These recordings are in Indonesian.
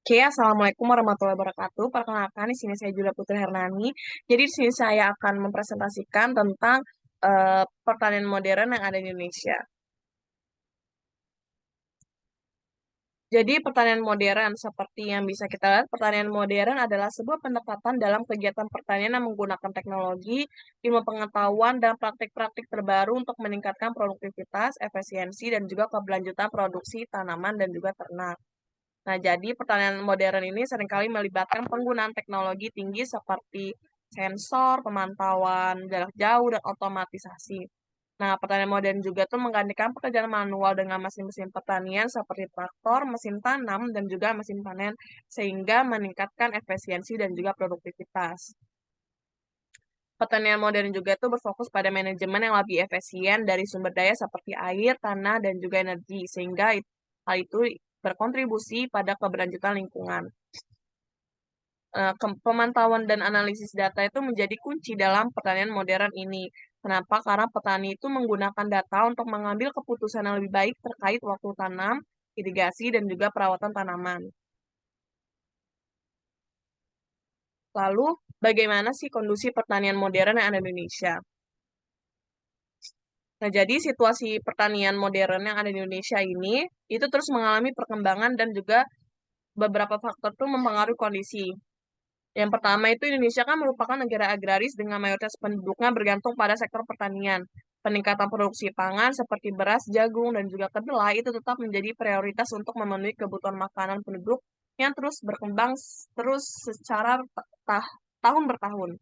Oke, Assalamualaikum warahmatullahi wabarakatuh. Perkenalkan, di sini saya Julia Putri Hernani. Jadi di sini saya akan mempresentasikan tentang pertanian modern yang ada di Indonesia. Jadi pertanian modern seperti yang bisa kita lihat, pertanian modern adalah sebuah pendekatan dalam kegiatan pertanian yang menggunakan teknologi, ilmu pengetahuan, dan praktik-praktik terbaru untuk meningkatkan produktivitas, efisiensi, dan juga keberlanjutan produksi tanaman dan juga ternak. Nah, jadi pertanian modern ini seringkali melibatkan penggunaan teknologi tinggi seperti sensor, pemantauan jarak jauh, dan otomatisasi. Nah, pertanian modern juga tuh menggantikan pekerjaan manual dengan mesin-mesin pertanian seperti traktor, mesin tanam, dan juga mesin panen, sehingga meningkatkan efisiensi dan juga produktivitas. Pertanian modern juga tuh berfokus pada manajemen yang lebih efisien dari sumber daya seperti air, tanah, dan juga energi, sehingga hal itu berkontribusi pada keberlanjutan lingkungan. Pemantauan dan analisis data itu menjadi kunci dalam pertanian modern ini. Kenapa? Karena petani itu menggunakan data untuk mengambil keputusan yang lebih baik terkait waktu tanam, irigasi, dan juga perawatan tanaman. Lalu, bagaimana sih kondisi pertanian modern yang ada di Indonesia? Nah, jadi situasi pertanian modern yang ada di Indonesia ini itu terus mengalami perkembangan dan juga beberapa faktor tuh mempengaruhi kondisi. Yang pertama itu Indonesia kan merupakan negara agraris dengan mayoritas penduduknya bergantung pada sektor pertanian. Peningkatan produksi pangan seperti beras, jagung, dan juga kedelai itu tetap menjadi prioritas untuk memenuhi kebutuhan makanan penduduk yang terus berkembang terus secara tahun bertahun.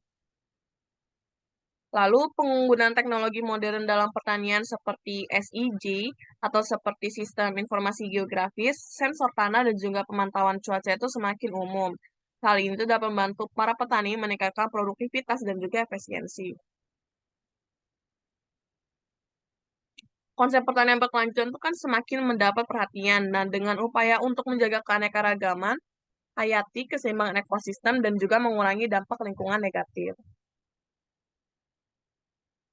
Lalu penggunaan teknologi modern dalam pertanian seperti SIG atau seperti sistem informasi geografis, sensor tanah dan juga pemantauan cuaca itu semakin umum. Hal ini itu dapat membantu para petani meningkatkan produktivitas dan juga efisiensi. Konsep pertanian berkelanjutan itu kan semakin mendapat perhatian. Nah, dengan upaya untuk menjaga keanekaragaman, hayati keseimbangan ekosistem dan juga mengurangi dampak lingkungan negatif.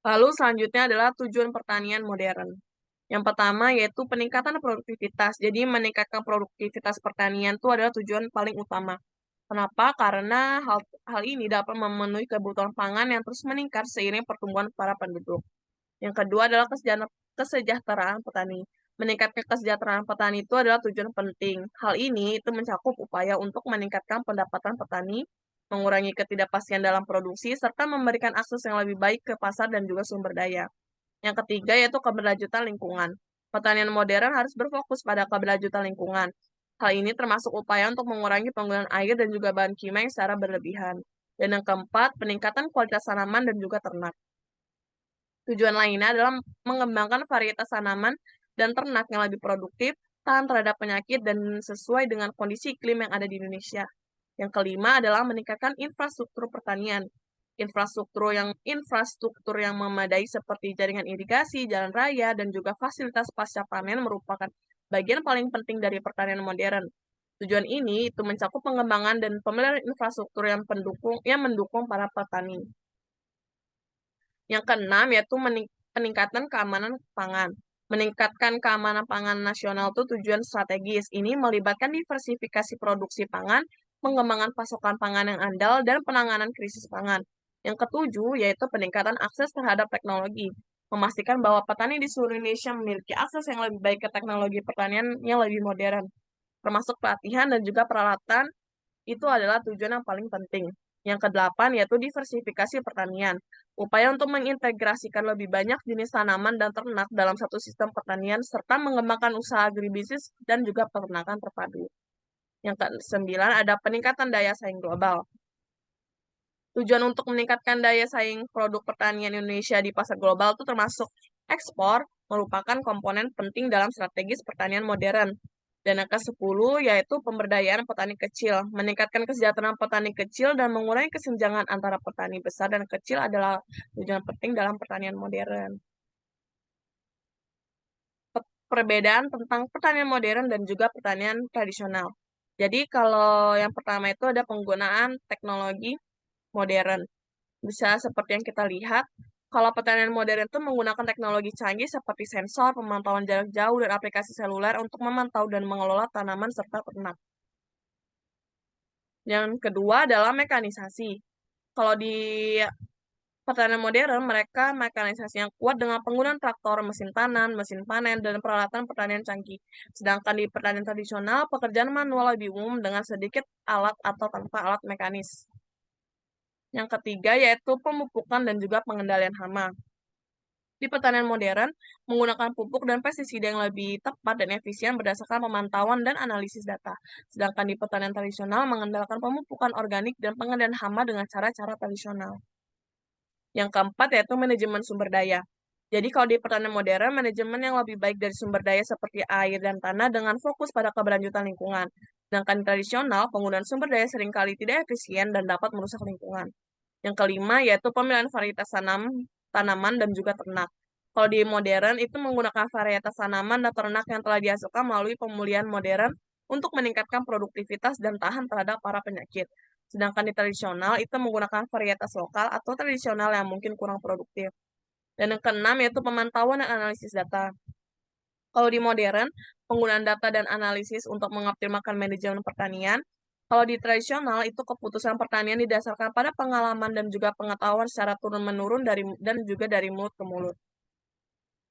Lalu selanjutnya adalah tujuan pertanian modern. Yang pertama yaitu peningkatan produktivitas. Jadi meningkatkan produktivitas pertanian itu adalah tujuan paling utama. Kenapa? Karena hal ini dapat memenuhi kebutuhan pangan yang terus meningkat seiring pertumbuhan para penduduk. Yang kedua adalah kesejahteraan petani. Meningkatkan kesejahteraan petani itu adalah tujuan penting. Hal ini itu mencakup upaya untuk meningkatkan pendapatan petani, mengurangi ketidakpastian dalam produksi, serta memberikan akses yang lebih baik ke pasar dan juga sumber daya. Yang ketiga yaitu keberlanjutan lingkungan. Pertanian modern harus berfokus pada keberlanjutan lingkungan. Hal ini termasuk upaya untuk mengurangi penggunaan air dan juga bahan kimia yang secara berlebihan. Dan yang keempat, peningkatan kualitas tanaman dan juga ternak. Tujuan lainnya adalah mengembangkan varietas tanaman dan ternak yang lebih produktif, tahan terhadap penyakit, dan sesuai dengan kondisi iklim yang ada di Indonesia. Yang kelima adalah meningkatkan infrastruktur pertanian. Infrastruktur yang memadai seperti jaringan irigasi, jalan raya, dan juga fasilitas pasca panen merupakan bagian paling penting dari pertanian modern. Tujuan ini itu mencakup pengembangan dan pemeliharaan infrastruktur yang mendukung para petani. Yang keenam yaitu peningkatan keamanan pangan. Meningkatkan keamanan pangan nasional itu tujuan strategis. Ini melibatkan diversifikasi produksi pangan, pengembangan pasokan pangan yang andal, dan penanganan krisis pangan. Yang ketujuh yaitu peningkatan akses terhadap teknologi. Memastikan bahwa petani di seluruh Indonesia memiliki akses yang lebih baik ke teknologi pertanian yang lebih modern, termasuk pelatihan dan juga peralatan itu adalah tujuan yang paling penting. Yang kedelapan yaitu diversifikasi pertanian. Upaya untuk mengintegrasikan lebih banyak jenis tanaman dan ternak dalam satu sistem pertanian serta mengembangkan usaha agribisnis dan juga peternakan terpadu. Yang kesembilan ada peningkatan daya saing global. Tujuan untuk meningkatkan daya saing produk pertanian Indonesia di pasar global itu termasuk ekspor merupakan komponen penting dalam strategis pertanian modern. Dan yang ke-10 yaitu pemberdayaan petani kecil. Meningkatkan kesejahteraan petani kecil dan mengurangi kesenjangan antara petani besar dan kecil adalah tujuan penting dalam pertanian modern. Perbedaan tentang pertanian modern dan juga pertanian tradisional. Jadi kalau yang pertama itu ada penggunaan teknologi modern. Bisa seperti yang kita lihat, kalau pertanian modern itu menggunakan teknologi canggih seperti sensor, pemantauan jarak jauh, dan aplikasi seluler untuk memantau dan mengelola tanaman serta ternak. Yang kedua adalah mekanisasi. Kalau di pertanian modern, mereka mekanisasi yang kuat dengan penggunaan traktor, mesin tanam, mesin panen, dan peralatan pertanian canggih. Sedangkan di pertanian tradisional, pekerjaan manual lebih umum dengan sedikit alat atau tanpa alat mekanis. Yang ketiga yaitu pemupukan dan juga pengendalian hama. Di pertanian modern, menggunakan pupuk dan pestisida yang lebih tepat dan efisien berdasarkan pemantauan dan analisis data. Sedangkan di pertanian tradisional, mengandalkan pemupukan organik dan pengendalian hama dengan cara-cara tradisional. Yang keempat yaitu manajemen sumber daya. Jadi kalau di pertanian modern, manajemen yang lebih baik dari sumber daya seperti air dan tanah dengan fokus pada keberlanjutan lingkungan. Sedangkan di tradisional, penggunaan sumber daya seringkali tidak efisien dan dapat merusak lingkungan. Yang kelima yaitu pemilihan varietas tanaman dan juga ternak. Kalau di modern itu menggunakan varietas tanaman dan ternak yang telah dihasilkan melalui pemulihan modern untuk meningkatkan produktivitas dan tahan terhadap para penyakit. Sedangkan di tradisional itu menggunakan varietas lokal atau tradisional yang mungkin kurang produktif. Dan yang keenam yaitu pemantauan dan analisis data. Kalau di modern, penggunaan data dan analisis untuk mengoptimalkan manajemen pertanian. Kalau di tradisional, itu keputusan pertanian didasarkan pada pengalaman dan juga pengetahuan secara turun-menurun dan juga dari mulut ke mulut.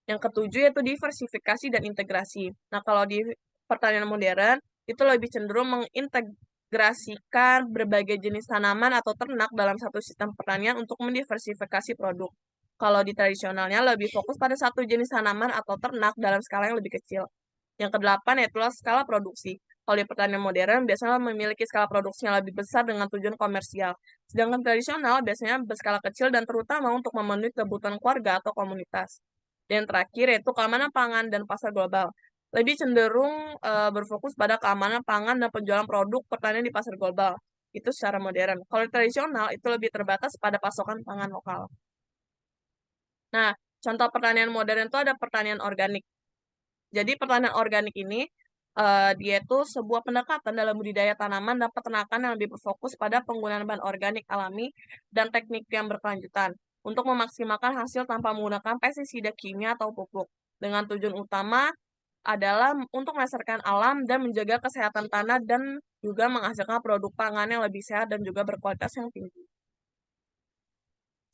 Yang ketujuh yaitu diversifikasi dan integrasi. Nah, kalau di pertanian modern, itu lebih cenderung mengintegrasikan berbagai jenis tanaman atau ternak dalam satu sistem pertanian untuk mendiversifikasi produk. Kalau di tradisionalnya lebih fokus pada satu jenis tanaman atau ternak dalam skala yang lebih kecil. Yang kedelapan yaitu skala produksi. Kalau di pertanian modern biasanya memiliki skala produksi yang lebih besar dengan tujuan komersial. Sedangkan tradisional biasanya berskala kecil dan terutama untuk memenuhi kebutuhan keluarga atau komunitas. Dan terakhir yaitu keamanan pangan dan pasar global. Lebih cenderung berfokus pada keamanan pangan dan penjualan produk pertanian di pasar global. Itu secara modern. Kalau tradisional itu lebih terbatas pada pasokan pangan lokal. Nah, contoh pertanian modern itu ada pertanian organik. Jadi pertanian organik ini dia itu sebuah pendekatan dalam budidaya tanaman dan peternakan yang lebih berfokus pada penggunaan bahan organik alami dan teknik yang berkelanjutan untuk memaksimalkan hasil tanpa menggunakan pestisida kimia atau pupuk. Dengan tujuan utama adalah untuk melestarikan alam dan menjaga kesehatan tanah dan juga menghasilkan produk pangan yang lebih sehat dan juga berkualitas yang tinggi.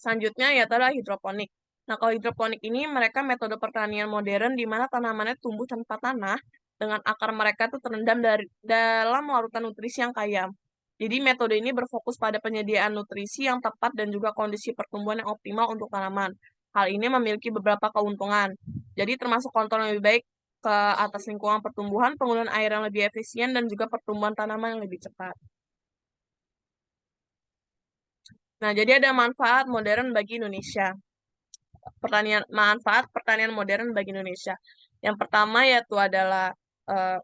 Selanjutnya yaitu adalah hidroponik. Nah, kalau hidroponik ini mereka metode pertanian modern di mana tanamannya tumbuh tanpa tanah dengan akar mereka tuh terendam dalam larutan nutrisi yang kaya. Jadi metode ini berfokus pada penyediaan nutrisi yang tepat dan juga kondisi pertumbuhan yang optimal untuk tanaman. Hal ini memiliki beberapa keuntungan. Jadi termasuk kontrol yang lebih baik ke atas lingkungan pertumbuhan, penggunaan air yang lebih efisien, dan juga pertumbuhan tanaman yang lebih cepat. Nah, jadi ada manfaat modern bagi Indonesia. Manfaat pertanian modern bagi Indonesia. Yang pertama yaitu adalah eh,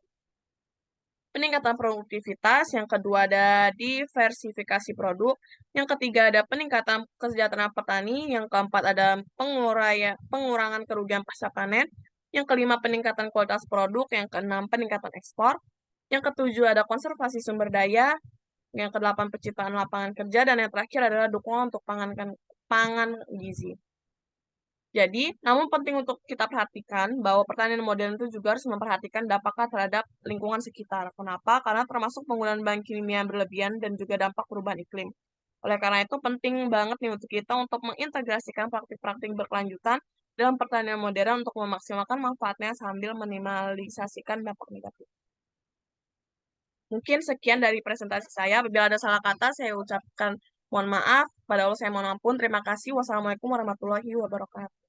peningkatan produktivitas, yang kedua ada diversifikasi produk, yang ketiga ada peningkatan kesejahteraan petani, yang keempat ada pengurangan kerugian pasca panen, yang kelima peningkatan kualitas produk, yang keenam peningkatan ekspor, yang ketujuh ada konservasi sumber daya, yang kedelapan penciptaan lapangan kerja, dan yang terakhir adalah dukungan untuk pangan gizi. Jadi, namun penting untuk kita perhatikan bahwa pertanian modern itu juga harus memperhatikan dampaknya terhadap lingkungan sekitar. Kenapa? Karena termasuk penggunaan bahan kimia yang berlebihan dan juga dampak perubahan iklim. Oleh karena itu, penting banget nih untuk kita untuk mengintegrasikan praktik-praktik berkelanjutan dalam pertanian modern untuk memaksimalkan manfaatnya sambil minimalisasikan dampak negatif. Mungkin sekian dari presentasi saya. Apabila ada salah kata, saya ucapkan mohon maaf. Pada Allah saya mohon ampun. Terima kasih. Wassalamualaikum warahmatullahi wabarakatuh.